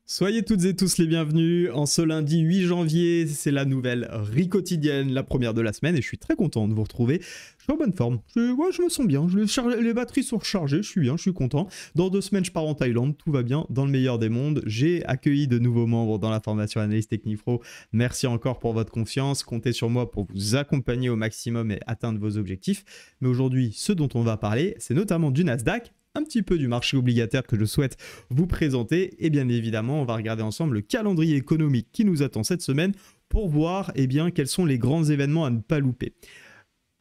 Soyez toutes et tous les bienvenus. En ce lundi 8 janvier, c'est la nouvelle RI quotidienne, la première de la semaine, et je suis très content de vous retrouver. Je suis en bonne forme. Je me sens bien. Les batteries sont rechargées. Je suis bien, je suis content. Dans 2 semaines, je pars en Thaïlande. Tout va bien, dans le meilleur des mondes. J'ai accueilli de nouveaux membres dans la formation Analyse Technique Pro. Merci encore pour votre confiance. Comptez sur moi pour vous accompagner au maximum et atteindre vos objectifs. Mais aujourd'hui, ce dont on va parler, c'est notamment du Nasdaq, un petit peu du marché obligataire que je souhaite vous présenter, et bien évidemment on va regarder ensemble le calendrier économique qui nous attend cette semaine pour voir quels sont les grands événements à ne pas louper.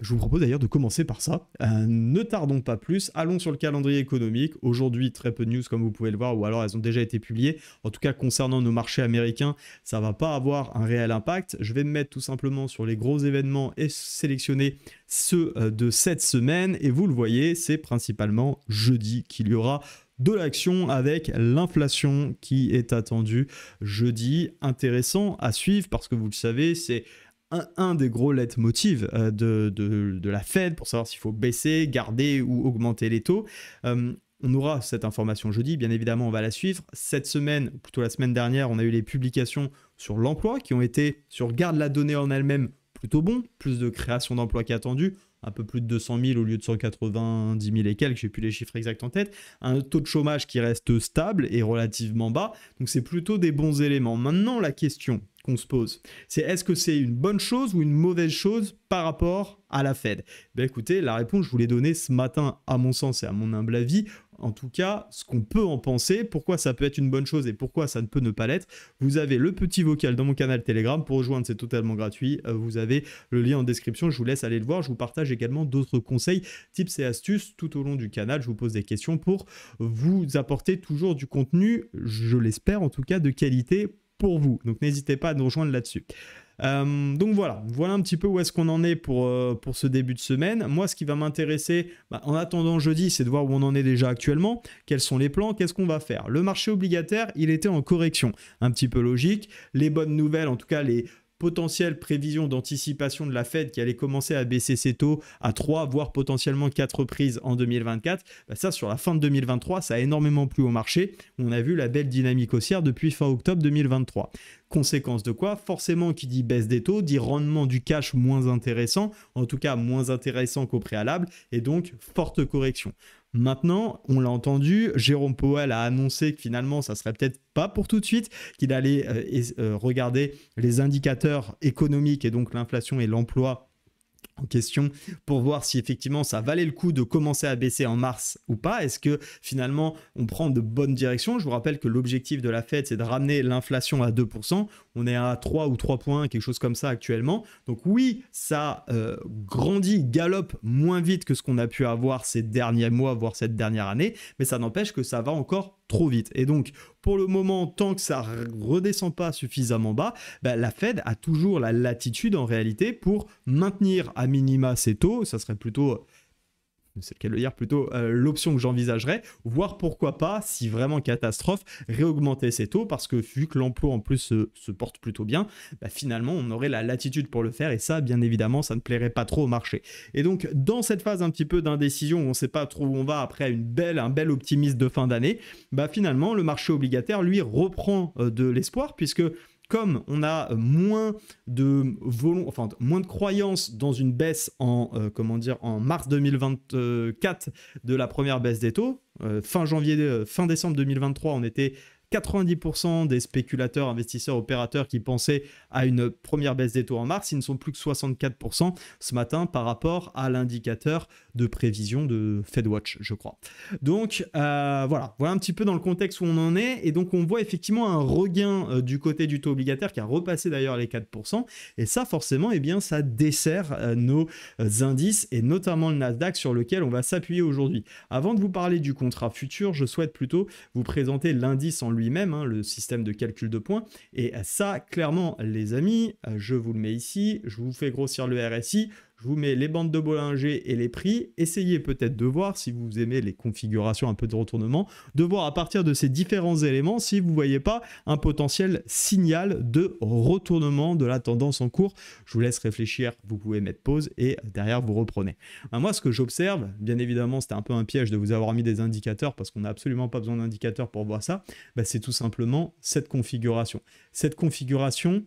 Je vous propose d'ailleurs de commencer par ça. Ne tardons pas plus, allons sur le calendrier économique. Aujourd'hui, très peu de news comme vous pouvez le voir, ou alors elles ont déjà été publiées. En tout cas, concernant nos marchés américains, ça ne va pas avoir un réel impact. Je vais me mettre tout simplement sur les gros événements et sélectionner ceux de cette semaine. Et vous le voyez, c'est principalement jeudi qu'il y aura de l'action avec l'inflation qui est attendue jeudi. Intéressant à suivre parce que vous le savez, c'est un des gros leitmotivs de la Fed pour savoir s'il faut baisser, garder ou augmenter les taux. On aura cette information jeudi, bien évidemment, on va la suivre. Cette semaine, ou plutôt la semaine dernière, on a eu les publications sur l'emploi qui ont été, si on regarde la donnée en elle-même, plutôt bon. Plus de création d'emplois qu'attendu, un peu plus de 200 000 au lieu de 190 000 et quelques, je n'ai plus les chiffres exacts en tête. Un taux de chômage qui reste stable et relativement bas, donc c'est plutôt des bons éléments. Maintenant, la question qu'on se pose, c'est est-ce que c'est une bonne chose ou une mauvaise chose par rapport à la Fed? Écoutez, la réponse, je vous l'ai donnée ce matin à mon sens et à mon humble avis. En tout cas, ce qu'on peut en penser, pourquoi ça peut être une bonne chose et pourquoi ça ne peut ne pas l'être. Vous avez le petit vocal dans mon canal Telegram. Pour rejoindre, c'est totalement gratuit. Vous avez le lien en description. Je vous laisse aller le voir. Je vous partage également d'autres conseils, tips et astuces tout au long du canal. Je vous pose des questions pour vous apporter toujours du contenu, je l'espère en tout cas, de qualité pour vous. Donc n'hésitez pas à nous rejoindre là-dessus. Donc voilà un petit peu où est-ce qu'on en est pour ce début de semaine. Moi, ce qui va m'intéresser en attendant jeudi, c'est de voir où on en est déjà actuellement, quels sont les plans, qu'est-ce qu'on va faire. Le marché obligataire, il était en correction, un petit peu logique. Les bonnes nouvelles, en tout cas les potentielle prévision d'anticipation de la Fed qui allait commencer à baisser ses taux à 3, voire potentiellement 4 reprises en 2024, ça sur la fin de 2023, ça a énormément plu au marché. On a vu la belle dynamique haussière depuis fin octobre 2023. Conséquence de quoi? Forcément, qui dit baisse des taux, dit rendement du cash moins intéressant, en tout cas moins intéressant qu'au préalable, et donc forte correction. Maintenant, on l'a entendu, Jérôme Powell a annoncé que finalement, ça serait peut-être pas pour tout de suite, qu'il allait regarder les indicateurs économiques et donc l'inflation et l'emploi en question pour voir si effectivement ça valait le coup de commencer à baisser en mars ou pas. Est-ce que finalement on prend de bonnes directions? Je vous rappelle que l'objectif de la Fed, c'est de ramener l'inflation à 2%. On est à 3 ou 3 points, quelque chose comme ça actuellement. Donc oui, ça grandit, galope moins vite que ce qu'on a pu avoir ces derniers mois, voire cette dernière année, mais ça n'empêche que ça va encore trop vite. Et donc, pour le moment, tant que ça redescend pas suffisamment bas, la Fed a toujours la latitude en réalité pour maintenir à minima ses taux. Ça serait plutôt... c'est le cas de le dire, plutôt l'option que j'envisagerais, voire pourquoi pas, si vraiment catastrophe, réaugmenter ses taux, parce que vu que l'emploi en plus se porte plutôt bien, finalement on aurait la latitude pour le faire, et ça bien évidemment ça ne plairait pas trop au marché. Et donc dans cette phase un petit peu d'indécision où on ne sait pas trop où on va après un bel optimisme de fin d'année, finalement le marché obligataire lui reprend de l'espoir, puisque comme on a moins de croyance dans une baisse en mars 2024 de la première baisse des taux, fin décembre 2023, on était 90% des spéculateurs, investisseurs, opérateurs qui pensaient à une première baisse des taux en mars, ils ne sont plus que 64% ce matin par rapport à l'indicateur de prévision de FedWatch, je crois. Donc voilà un petit peu dans le contexte où on en est, et donc on voit effectivement un regain du côté du taux obligataire qui a repassé d'ailleurs les 4%, et ça forcément ça dessert nos indices, et notamment le Nasdaq sur lequel on va s'appuyer aujourd'hui. Avant de vous parler du contrat futur, je souhaite plutôt vous présenter l'indice en lui-même, le système de calcul de points, et ça clairement les amis, je vous le mets ici, je vous fais grossir le RSI, Je vous mets les bandes de Bollinger et les prix. Essayez peut-être de voir, si vous aimez les configurations un peu de retournement, de voir à partir de ces différents éléments si vous ne voyez pas un potentiel signal de retournement de la tendance en cours. Je vous laisse réfléchir, vous pouvez mettre pause et derrière vous reprenez. Moi, ce que j'observe, bien évidemment, c'était un peu un piège de vous avoir mis des indicateurs parce qu'on n'a absolument pas besoin d'indicateurs pour voir ça, c'est tout simplement cette configuration. Cette configuration,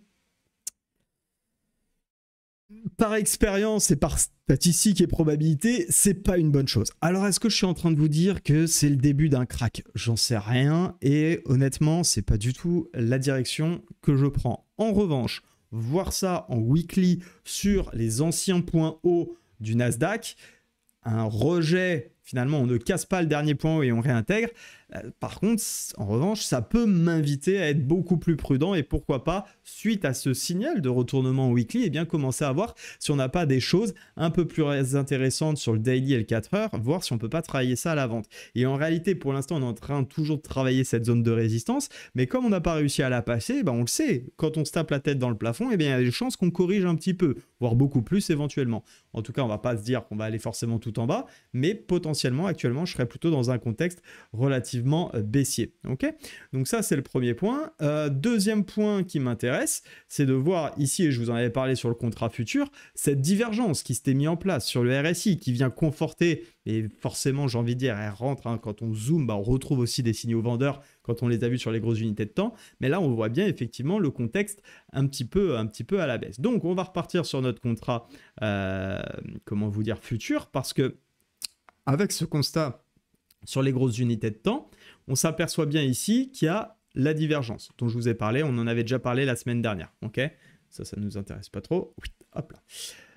par expérience et par statistique et probabilité, c'est pas une bonne chose. Alors, est-ce que je suis en train de vous dire que c'est le début d'un crack? J'en sais rien et honnêtement, c'est pas du tout la direction que je prends. En revanche, voir ça en weekly sur les anciens points hauts du Nasdaq, un rejet, finalement, on ne casse pas le dernier point haut et on réintègre. Par contre, en revanche, ça peut m'inviter à être beaucoup plus prudent et pourquoi pas, suite à ce signal de retournement weekly, eh bien commencer à voir si on n'a pas des choses un peu plus intéressantes sur le daily et le 4 heures, voir si on peut pas travailler ça à la vente. Et en réalité, pour l'instant, on est en train toujours de travailler cette zone de résistance, mais comme on n'a pas réussi à la passer, on le sait, quand on se tape la tête dans le plafond, eh bien, il y a des chances qu'on corrige un petit peu, voire beaucoup plus éventuellement. En tout cas, on va pas se dire qu'on va aller forcément tout en bas, mais potentiellement, actuellement, je serais plutôt dans un contexte relativement baissier. Ok, donc ça c'est le premier point. Deuxième point qui m'intéresse, c'est de voir ici, et je vous en avais parlé sur le contrat futur, cette divergence qui s'était mise en place sur le RSI qui vient conforter, et forcément j'ai envie de dire elle rentre, quand on zoome, on retrouve aussi des signaux vendeurs quand on les a vus sur les grosses unités de temps, mais là on voit bien effectivement le contexte un petit peu à la baisse. Donc on va repartir sur notre contrat comment vous dire futur, parce que avec ce constat sur les grosses unités de temps, on s'aperçoit bien ici qu'il y a la divergence dont je vous ai parlé. On en avait déjà parlé la semaine dernière. Ok, ça ne nous intéresse pas trop. Oui, hop là.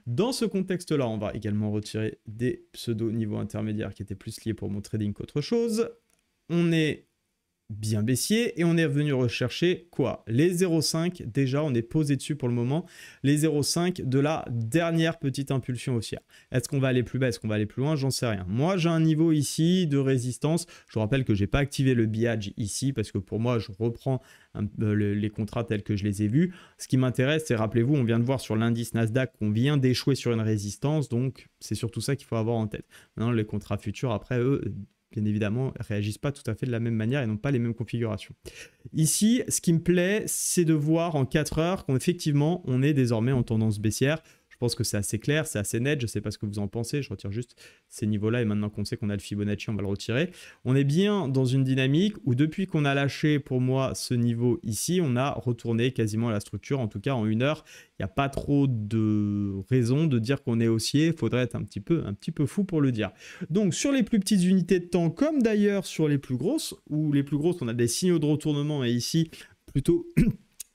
Dans ce contexte-là, on va également retirer des pseudo-niveaux intermédiaires qui étaient plus liés pour mon trading qu'autre chose. On est bien baissier et on est revenu rechercher quoi? Les 0,5, déjà on est posé dessus pour le moment, les 0,5 de la dernière petite impulsion haussière. Est-ce qu'on va aller plus bas, est-ce qu'on va aller plus loin? J'en sais rien. Moi j'ai un niveau ici de résistance, je vous rappelle que j'ai pas activé le biage ici parce que pour moi je reprends les contrats tels que je les ai vus. Ce qui m'intéresse, c'est, rappelez-vous, on vient de voir sur l'indice Nasdaq qu'on vient d'échouer sur une résistance, donc c'est surtout ça qu'il faut avoir en tête. Maintenant les contrats futurs, après eux, bien évidemment, réagissent pas tout à fait de la même manière et n'ont pas les mêmes configurations. Ici, ce qui me plaît, c'est de voir en 4 heures qu'effectivement, on est désormais en tendance baissière. Je pense que c'est assez clair, c'est assez net, je ne sais pas ce que vous en pensez, je retire juste ces niveaux-là et maintenant qu'on sait qu'on a le Fibonacci, on va le retirer. On est bien dans une dynamique où depuis qu'on a lâché pour moi ce niveau ici, on a retourné quasiment à la structure, en tout cas en 1 heure. Il n'y a pas trop de raison de dire qu'on est haussier, il faudrait être un petit peu fou pour le dire. Donc sur les plus petites unités de temps, comme d'ailleurs sur les plus grosses, où les plus grosses on a des signaux de retournement et ici plutôt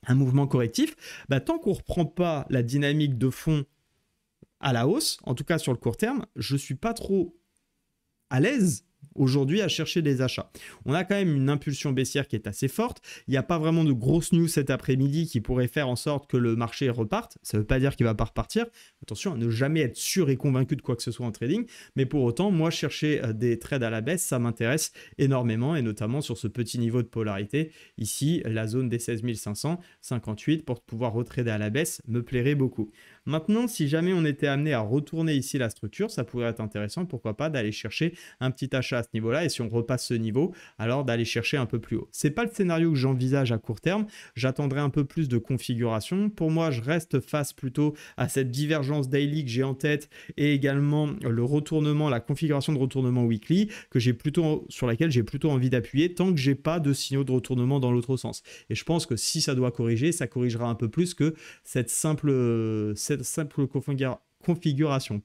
un mouvement correctif, tant qu'on ne reprend pas la dynamique de fond à la hausse, en tout cas sur le court terme, je ne suis pas trop à l'aise aujourd'hui à chercher des achats. On a quand même une impulsion baissière qui est assez forte. Il n'y a pas vraiment de grosses news cet après-midi qui pourrait faire en sorte que le marché reparte. Ça ne veut pas dire qu'il ne va pas repartir. Attention à ne jamais être sûr et convaincu de quoi que ce soit en trading. Mais pour autant, moi, chercher des trades à la baisse, ça m'intéresse énormément et notamment sur ce petit niveau de polarité. Ici, la zone des 16 558 pour pouvoir retrader à la baisse me plairait beaucoup. Maintenant, si jamais on était amené à retourner ici la structure, ça pourrait être intéressant, pourquoi pas, d'aller chercher un petit achat à ce niveau-là. Et si on repasse ce niveau, alors d'aller chercher un peu plus haut. Ce n'est pas le scénario que j'envisage à court terme. J'attendrai un peu plus de configuration. Pour moi, je reste face plutôt à cette divergence daily que j'ai en tête et également le retournement, la configuration de retournement weekly sur laquelle j'ai plutôt envie d'appuyer tant que j'ai pas de signaux de retournement dans l'autre sens. Et je pense que si ça doit corriger, ça corrigera un peu plus que cette simple configuration.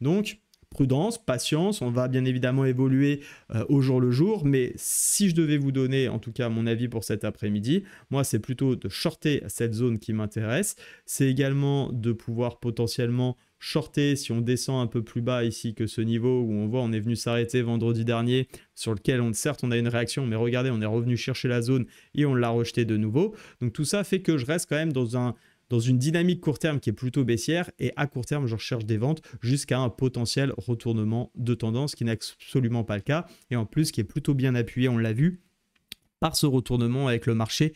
Donc, prudence, patience, on va bien évidemment évoluer au jour le jour, mais si je devais vous donner en tout cas mon avis pour cet après-midi, moi c'est plutôt de shorter cette zone qui m'intéresse, c'est également de pouvoir potentiellement shorter si on descend un peu plus bas ici que ce niveau où on voit on est venu s'arrêter vendredi dernier, sur lequel certes on a une réaction, mais regardez on est revenu chercher la zone et on l'a rejeté de nouveau. Donc tout ça fait que je reste quand même dans une dynamique court terme qui est plutôt baissière et à court terme, je recherche des ventes jusqu'à un potentiel retournement de tendance qui n'est absolument pas le cas et en plus qui est plutôt bien appuyé, on l'a vu, par ce retournement avec le marché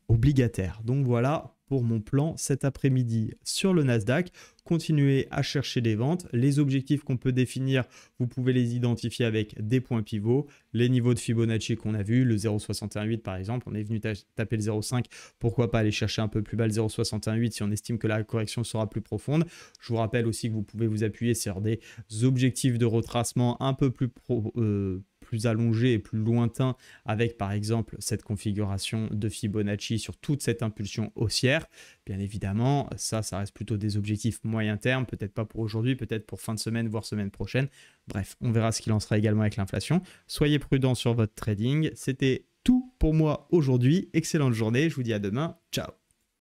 obligataire. Donc voilà pour mon plan cet après-midi sur le Nasdaq. Continuez à chercher des ventes. Les objectifs qu'on peut définir, vous pouvez les identifier avec des points pivots. Les niveaux de Fibonacci qu'on a vus, le 0,618 par exemple, on est venu taper le 0,5. Pourquoi pas aller chercher un peu plus bas le 0,618 si on estime que la correction sera plus profonde. Je vous rappelle aussi que vous pouvez vous appuyer sur des objectifs de retracement un peu plus allongés et plus lointains avec par exemple cette configuration de Fibonacci sur toute cette impulsion haussière. Bien évidemment, ça reste plutôt des objectifs moyen terme, peut-être pas pour aujourd'hui, peut-être pour fin de semaine, voire semaine prochaine. Bref, on verra ce qu'il en sera également avec l'inflation. Soyez prudents sur votre trading. C'était tout pour moi aujourd'hui. Excellente journée, je vous dis à demain. Ciao.